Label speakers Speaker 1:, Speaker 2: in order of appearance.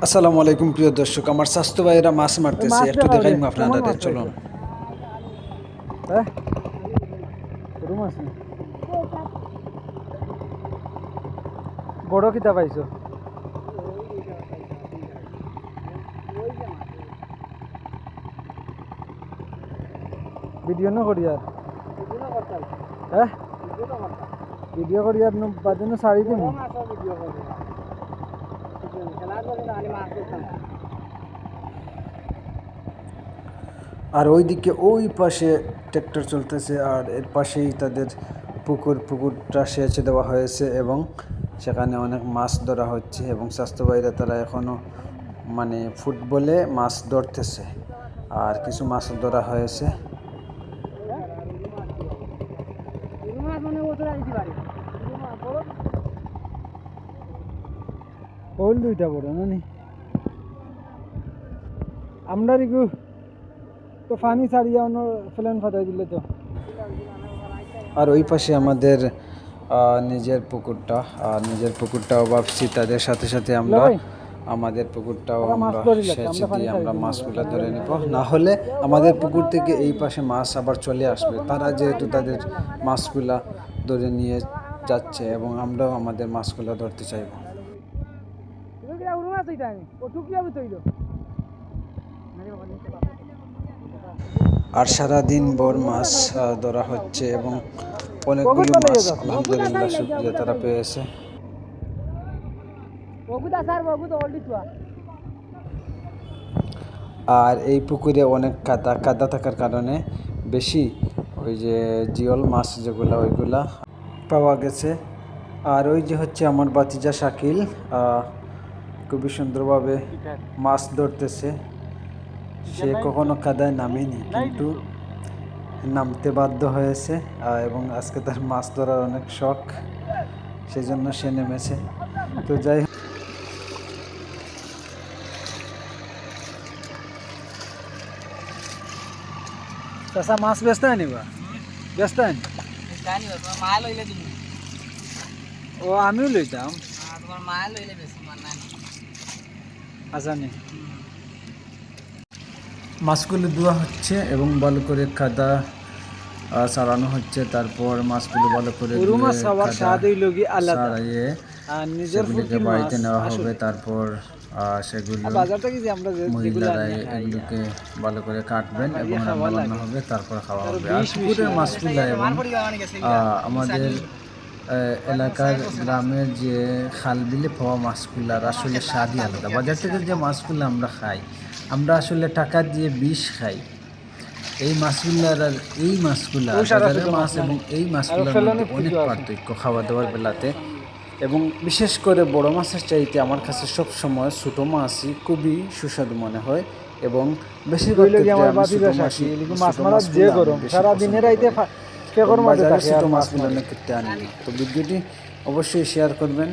Speaker 1: আসসালামু আলাইকুম প্রিয় দর্শক, আমার স্বাস্থ্য ভাইয়েরা মাছ মারতেছে, একটু দেখাই আপনাদের। চলুন।
Speaker 2: হ্যাঁ রুম আছে বড় কিতা পাইছো? ভিডিও ন করি আর হ্যাঁ ভিডিও করি আর বাদে শাড়ি দিম।
Speaker 1: আর ওইদিকে ওই পাশে ট্র্যাক্টর চলতেছে, আর এর পাশেই তাদের পুকুরটা সেচে দেওয়া হয়েছে এবং সেখানে অনেক মাছ ধরা হচ্ছে। এবং স্বাস্থ্য ভাইরা তারা এখনও মানে ফুটবলে মাছ ধরতেছে, আর কিছু মাছ ধরা হয়েছে।
Speaker 2: ওই দুইটা বড় নানি আমরা রিগু তো পানি ছাড়িয়া অন্য ফেলেন ফাটাই দিলে তো।
Speaker 1: আর ওই পাশে আমাদের নিজের পুকুরটাও ভাবছি তাদের সাথে সাথে আমরা আমাদের পুকুরটাও আমরা সেচে দিয়ে আমরা মাছগুলো ধরে নেব। না হলে আমাদের পুকুর থেকে এই পাশে মাছ আবার চলে আসবে। তারা যেহেতু তাদের মাছগুলা ধরে নিয়ে যাচ্ছে এবং আমরাও আমাদের মাছগুলো ধরতে চাইব। আর সারাদিন ভর মাছ ধরা হচ্ছে এবং অনেকগুলো মাছ আলহামদুলিল্লাহ শুকরিয়া তারা পেয়েছে। আর এই পুকুরে অনেক কাদা থাকার কারণে বেশি ওই যে জিওল মাছ যেগুলো ওইগুলা পাওয়া গেছে। আর ওই যে হচ্ছে আমার বাতিজা শাকিল, খুবই সুন্দরভাবে মাছ ধরতেছে। সে কখনো কাদায় নামেনি, কিন্তু নামতে বাধ্য হয়েছে এবং আজকে তার মাছ ধরার অনেক শখ, সেজন্য সে নেমেছে। তো যাই হোক,
Speaker 2: চাষা মাছ ব্যস্ত হয় নিবা ব্যস্ত হয় ও আমিও লইতাম আচ্ছা নি।
Speaker 1: মাছগুলো ধোয়া হচ্ছে এবং ভালো করে কাদা ছাড়ানো হচ্ছে। তারপর মাছগুলো ভালো করে ছাড়িয়ে সেগুলিকে বাড়িতে নেওয়া হবে। তারপর সেগুলো মহিলারা এগুলোকে ভালো করে কাটবেন এবং রান্না বান্না হবে, তারপর খাওয়া হবে। আর পুকুরের মাছগুলা এবং আমাদের এলাকার গ্রামের যে খাল বিলে পাওয়া মাছগুলার আসলে স্বাদই আলাদা। বাজার থেকে যে মাছগুলো আমরা খাই, আমরা আসলে টাকা দিয়ে বিষ খাই। এই মাছগুলার আর এই মাছগুলা, বাজারের মাছ এবং এই মাছগুলোর মধ্যে অনেক পার্থক্য খাওয়া দাওয়ার বেলাতে। এবং বিশেষ করে বড় মাছের চাইতে আমার কাছে সবসময় ছোটো মাছই খুবই সুস্বাদু মনে হয়। এবং বেশিরভাগ ছোটো মাছগুলো ক্ষেত্রে আনি। তো ভিডিওটি অবশ্যই শেয়ার করবেন।